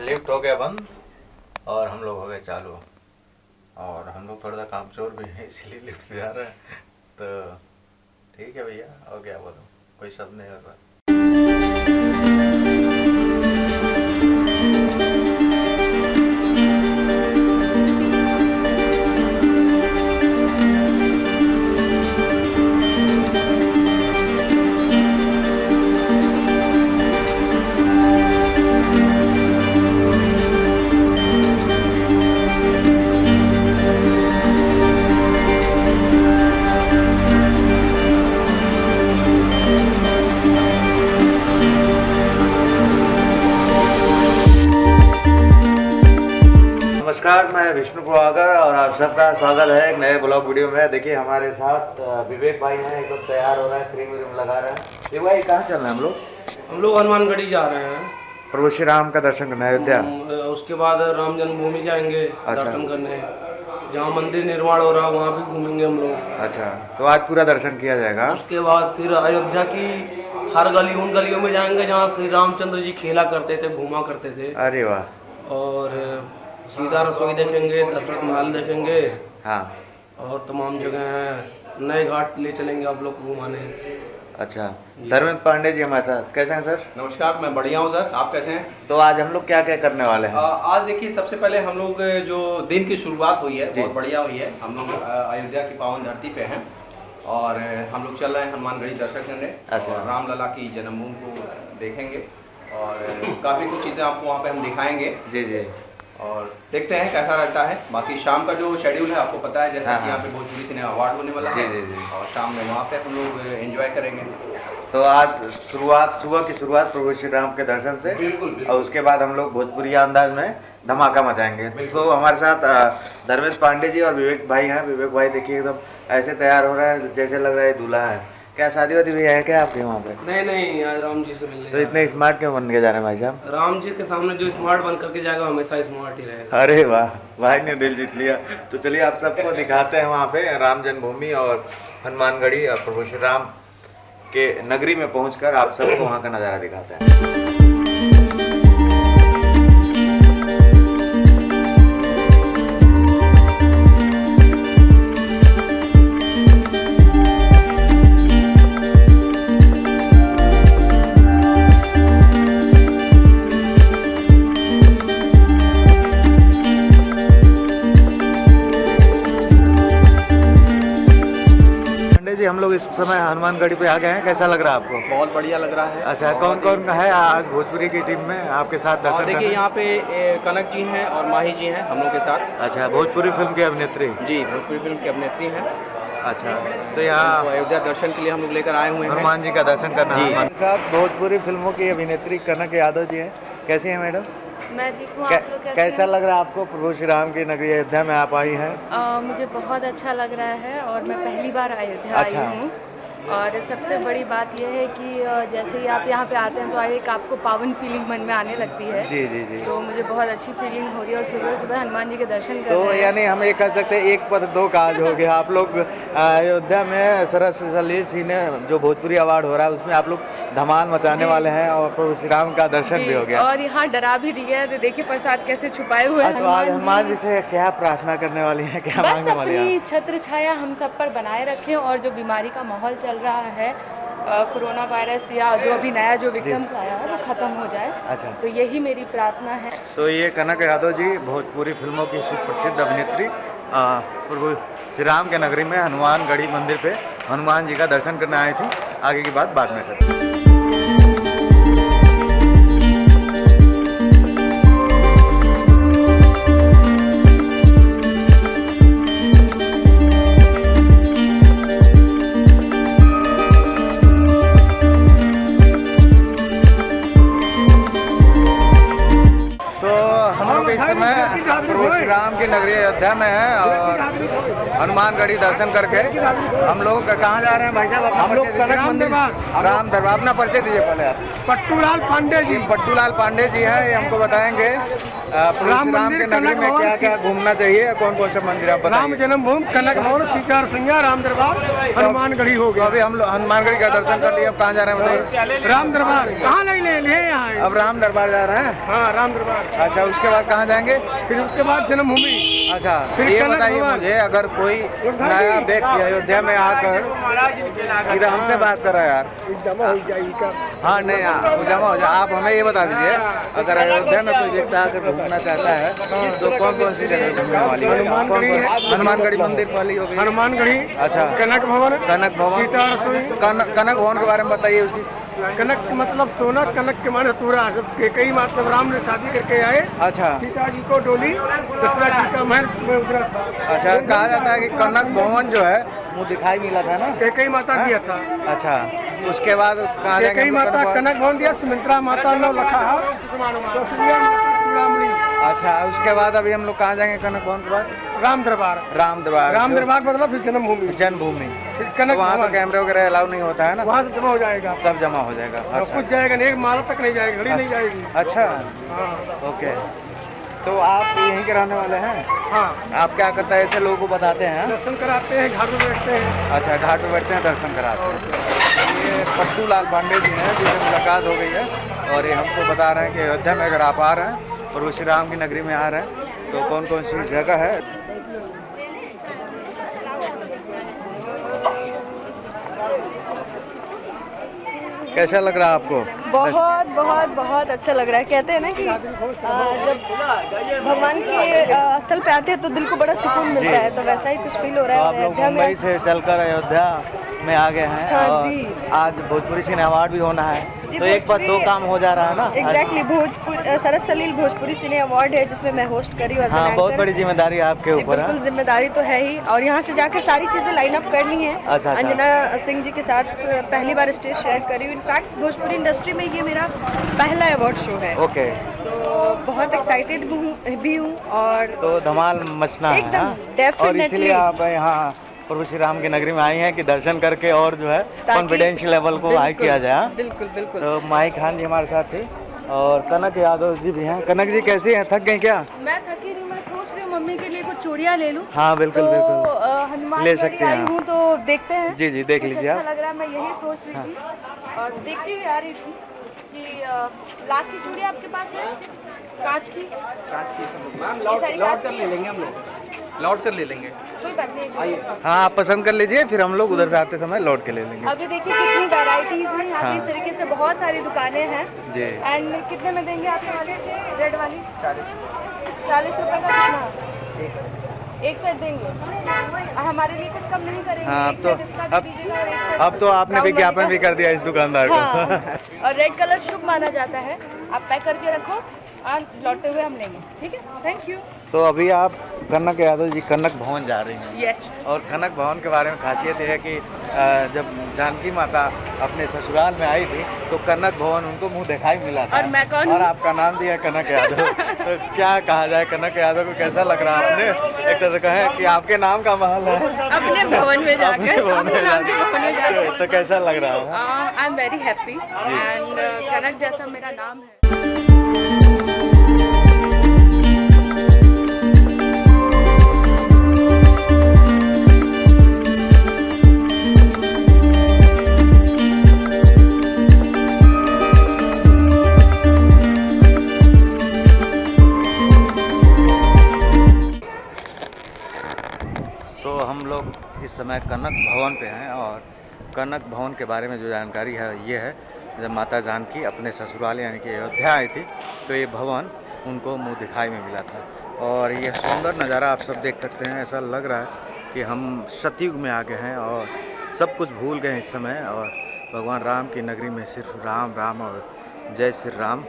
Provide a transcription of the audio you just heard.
Lift हो गया बंद और हम लोग हो गए चालू। और हम लोग थोड़ा सा कामचोर भी है इसलिए लिफ्ट से जा रहे हैं। तो ठीक है भैया, और क्या बोलूँ, कोई शब्द नहीं है बस। नमस्कार, मैं विष्णु प्रभाकर और आप सबका स्वागत है एक नए ब्लॉग वीडियो में। देखिए हमारे साथ विवेक भाई हैं, एकदम तैयार हो रहे हैं, क्रीम व्रीम लगा रहे हैं। ये भाई कहाँ चल रहे हैं हम लोग हनुमानगढ़ी जा रहे हैं प्रभु श्री राम का दर्शन करने अयोध्या। उसके बाद राम जन्मभूमि जाएंगे दर्शन करने, जहाँ मंदिर निर्माण हो रहा है वहाँ भी घूमेंगे हम लोग। अच्छा, तो आज पूरा दर्शन किया जाएगा। उसके बाद फिर अयोध्या की हर गली उन गलियों में जाएंगे जहाँ श्री रामचंद्र जी खेला करते थे, घूमा करते थे। अरे वाह। और सीता रसोई देखेंगे, दशरथ महल देखेंगे। हाँ, और तमाम जगह हैं, नए घाट ले चलेंगे आप लोग को घुमाने। अच्छा, धर्मेंद्र पांडे जी हमारे साथ, कैसे हैं सर? नमस्कार, मैं बढ़िया हूँ सर, आप कैसे हैं? तो आज हम लोग क्या क्या करने वाले हैं? आज देखिए, सबसे पहले हम लोग जो दिन की शुरुआत हुई है बहुत बढ़िया हुई है। हम लोग अयोध्या की पावन धरती पे हैं और हम लोग चल रहे हैं हनुमानगढ़ी दर्शन करने। अच्छा। और रामलला की जन्मभूमि को देखेंगे और काफ़ी कुछ चीज़ें आपको वहाँ पे हम दिखाएंगे। जी जी। और देखते हैं कैसा रहता है। बाकी शाम का जो शेड्यूल है आपको पता है, जैसा कि यहाँ पे भोजपुरी सिनेमा अवार्ड होने वाला है। जी जी। और शाम में वहाँ पे हम लोग एंजॉय करेंगे। तो आज सुबह की शुरुआत प्रभु श्री राम के दर्शन से। बिल्कुल। और उसके बाद हम लोग भोजपुरी अंदाज में धमाका मचाएंगे। तो हमारे साथ धर्मेंद्र पांडे जी और विवेक भाई हैं। विवेक भाई देखिए एकदम ऐसे तैयार हो रहा है जैसे लग रहा है दूल्हा है। क्या शादी वादी भी है क्या आपके वहाँ पे? नहीं, आज राम जी से मिलने। तो इतने स्मार्ट क्यों बन के जा रहे हैं भाई साहब? राम जी के सामने जो स्मार्ट बन करके जाएगा हमेशा स्मार्ट ही रहेगा। अरे वाह, भाई ने दिल जीत लिया। तो चलिए आप सबको दिखाते हैं वहाँ पे राम जन्मभूमि और हनुमानगढ़ी और प्रभु श्री राम के नगरी में पहुंचकर आप सबको वहाँ का नज़ारा दिखाते हैं। जी हम लोग इस समय हनुमानगढ़ी पे आ गए हैं, कैसा लग रहा है आपको? बहुत बढ़िया लग रहा है। अच्छा, कौन कौन है आज भोजपुरी की टीम में आपके साथ दर्शन? देखिए यहाँ पे कनक जी हैं और माही जी हैं हम लोग के साथ। अच्छा, भोजपुरी फिल्म की अभिनेत्री? जी, भोजपुरी फिल्म की अभिनेत्री हैं। अच्छा, तो यहाँ अयोध्या दर्शन के लिए हम लोग लेकर आए हुए हैं, हनुमान जी का दर्शन करना। जी। हमारे साथ भोजपुरी फिल्मों की अभिनेत्री कनक यादव जी हैं। कैसी हैं मैडम? मैं ठीक हूँ, आप लोग कैसे कैसा हैं? लग रहा है आपको प्रभु श्री राम की नगरी अयोध्या में आप आई हैं? मुझे बहुत अच्छा लग रहा है और मैं पहली बार अयोध्या अच्छा। आई हूँ। और सबसे बड़ी बात यह है कि जैसे ही आप यहाँ पे आते हैं तो एक आपको पावन फीलिंग मन में आने लगती है। जी जी जी। तो मुझे बहुत अच्छी फीलिंग हो रही है और सुबह सुबह हनुमान जी के दर्शन कर तो रहे हैं। यानी हम ये कह सकते हैं एक पद दो काज हो गया। आप लोग अयोध्या में सरस सलील सिंह जो भोजपुरी अवार्ड हो रहा है उसमें आप लोग धमाल मचाने वाले हैं और प्रभु श्री राम का दर्शन भी हो गया। और यहाँ डरा भी दिया है, तो देखिए प्रसाद कैसे छुपाए हुए हैं। तो आज हनुमान जी से क्या प्रार्थना करने वाली है, क्या बस मांगने वाली अपनी है? छत्र छाया हम सब पर बनाए रखें और जो बीमारी का माहौल चल रहा है, कोरोना वायरस या जो अभी नया जो विक्रम्स आया है वो खत्म हो जाए। अच्छा, तो यही मेरी प्रार्थना है। तो ये कनक यादव जी भोजपुरी फिल्मों की सुप्रसिद्ध अभिनेत्री प्रभु श्री राम के नगरी में हनुमानगढ़ी मंदिर पे हनुमान जी का दर्शन करने आई थी। आगे की बात बाद में करते हैं। प्रभु श्री राम की नगरी अयोध्या में है और हनुमानगढ़ी दर्शन करके हम लोग कहाँ जा रहे हैं भाई साहब? हम लोग कनक मंदिर राम दरबार। अपना परिचय दीजिए पहले आप। पट्टूलाल पांडे जी। पट्टूलाल पांडे जी हैं, ये हमको बताएंगे राम के नगरी में क्या क्या घूमना चाहिए, कौन कौन से मंदिर आप बताइए। राम जन्मभूमि, कनक भवन, सीतार सिंह, राम दरबार, हनुमानगढ़ी हो तो गया। अभी हम लोग हनुमानगढ़ी का दर्शन कर लिए, अब कहाँ जा रहे हैं बताइए? राम दरबार कहाँ ले यहाँ? अब राम दरबार जा रहे हैं। हाँ, राम दरबार। अच्छा, उसके बाद कहाँ जाएंगे? फिर उसके बाद जन्मभूमि। अच्छा, फिर ये कनक बताइए भवन। मुझे, अगर कोई नया व्यक्ति अयोध्या में आकर इधर हमसे बात कर रहा है यार, जमा हो जाएगी का। हाँ नहीं वो जमा हो जाए, आप हमें ये बता दीजिए, अगर अयोध्या में कोई व्यक्ति आकर घूमना चाहता है तो कौन कौन सी जगह घूमने वाली है? हनुमानगढ़ी मंदिर वाली होगी, हनुमानगढ़ी। अच्छा, कनक भवन, कनक भवन, सीतार सिंह। कनक भवन के बारे में बताइए उसकी। कनक मतलब सोना, कनक के माने पूरा सब कई मतलब राम ने शादी करके आए, अच्छा, सीता जी को डोली, दशरथ जी का महल में उतरा। अच्छा, कहा जाता है कि कनक भवन जो है मुँह दिखाई मिला था ना, कई माता दिया था। अच्छा, उसके बाद कहाँ जाएंगे? कई माता कनक भवन दिया, सुमित्रा माता नौ लखा है। अच्छा, उसके बाद अभी हम लोग कहाँ जाएंगे कनक भवन के बाद? राम दरबार। राम दरबार। राम दरबार मतलब फिर जन्मभूमि। जन्मभूमि। फिर कनक वहाँ तो भवन। कैमरे वगैरह अलाउ नहीं होता है ना? वहाँ से जमा हो जाएगा, सब जमा हो जाएगा। अच्छा, कुछ जाएगा नहीं, एक माला तक नहीं जाएगी, घड़ी नहीं जाएगी। अच्छा, हाँ ओके। तो आप यहीं के रहने वाले हैं? हाँ। आप क्या करते हैं, ऐसे लोगों को बताते हैं? दर्शन कराते हैं, घाट में बैठते हैं। अच्छा, घाट पे बैठते हैं, दर्शन कराते हैं। ये पट्टूलाल पांडे जी हैं, जिनसे मुलाकात हो गई है और ये हमको बता रहे हैं कि अयोध्या में अगर आप आ रहे हैं और श्री राम की नगरी में आ रहे हैं तो कौन कौन सी जगह है। कैसा लग रहा है आपको? बहुत बहुत बहुत अच्छा लग रहा है। कहते हैं ना कि जब भगवान के स्थल पे आते हैं तो दिल को बड़ा सुकून मिलता है, तो वैसा ही कुछ फील हो तो रहा है। आप लोग अयोध्या में मुंबई से चलकर अयोध्या में आ गए हैं हाँ और जी। आज भोजपुरी सिने अवार्ड भी होना है, जी, तो एक पर दो भोजपुरी- काम हो जा रहा है ना। एग्जैक्टली भोजपुर सरस सलील भोजपुरी सिने अवार्ड है जिसमें मैं होस्ट करी हूँ as an हाँ, बहुत anchor। बड़ी जिम्मेदारी है आपके जी, ऊपर है। बिल्कुल जिम्मेदारी तो है ही, और यहाँ से जाकर सारी चीज़ें लाइन अप करनी है। अच्छा। अंजना सिंह जी के साथ पहली बार स्टेज शेयर करी हूँ। इनफैक्ट भोजपुरी इंडस्ट्री में ये मेरा पहला अवार्ड शो है। ओके, तो बहुत एक्साइटेड भी हूँ और तो धमाल मचना है। एकदम, हाँ? definitely। और इसलिए आप यहाँ प्रभु श्री राम की नगरी में आई हैं कि दर्शन करके और जो है कॉन्फिडेंस लेवल को हाई किया जाए। हाँ? बिल्कुल बिल्कुल। तो माई खान जी हमारे साथ थे और कनक यादव जी भी हैं। कनक जी कैसी हैं, थक गई क्या? मैं थकी नहीं, मैं सोच रही हूँ मम्मी के लिए कुछ चूड़ियाँ ले लूँ। हाँ बिल्कुल तो, बिल्कुल हनुमान ले गढ़ी सकते हैं आई आप। हूँ तो देखते हैं। जी जी, देख कुछ लीजिए अच्छा आप। लग रहा है, मैं यही सोच रही थी और देखती हुई आ रही थी कि लाख की चूड़ी आपके पास है, कांच की। मैम ये सारी लौट कांच कर की ले लेंगे हम लोग, लौट कर ले लेंगे। कोई बात नहीं। हाँ, आप पसंद कर लीजिए, फिर हम लोग उधर से आते समय लौट के ले लेंगे। अभी देखिए कितनी वैरायटीज हैं यहाँ पे, हाँ। इस तरीके से बहुत सारी दुकानें हैं। जी। एंड कितने में देंगे आपके वाले रेड वाली? 40 रुपए का कितना? एक सेट देंगे, हमारे लिए कुछ कम नहीं करेंगे? हाँ, एक अब तो सेट इसका दे दीजिएगा और एक सेट अब तो आपने ब्राउन विज्ञापन वाली भी का। कर दिया इस दुकानदार को। हाँ। और रेड कलर शुभ माना जाता है, आप पैक करके रखो और लौटते हुए हम लेंगे। ठीक है, थैंक यू। तो अभी आप कनक यादव जी कनक भवन जा रही हैं। यस। और कनक भवन के बारे में खासियत ये है कि जब जानकी माता अपने ससुराल में आई थी तो कनक भवन उनको मुंह दिखाई मिला था। और मैं कौन और हूँ? आपका नाम भी है कनक यादव। तो क्या कहा जाए, कनक यादव को कैसा लग रहा है? आपने एक तरह से कहें कि आपके नाम का महल है अपने भवन में जाकर, अपने भवन में अपने नाम के भवन में जाकर। जाकर। तो कैसा लग रहा है? I am very happy and Kanak जैसा मेरा नाम है। हम लोग इस समय कनक भवन पे हैं और कनक भवन के बारे में जो जानकारी है ये है, जब माता जानकी अपने ससुराल यानी कि अयोध्या आई थी तो ये भवन उनको मुंह दिखाई में मिला था। और ये सुंदर नज़ारा आप सब देख सकते हैं, ऐसा लग रहा है कि हम सतयुग में आ गए हैं और सब कुछ भूल गए इस समय और भगवान राम की नगरी में सिर्फ राम राम और जय श्री राम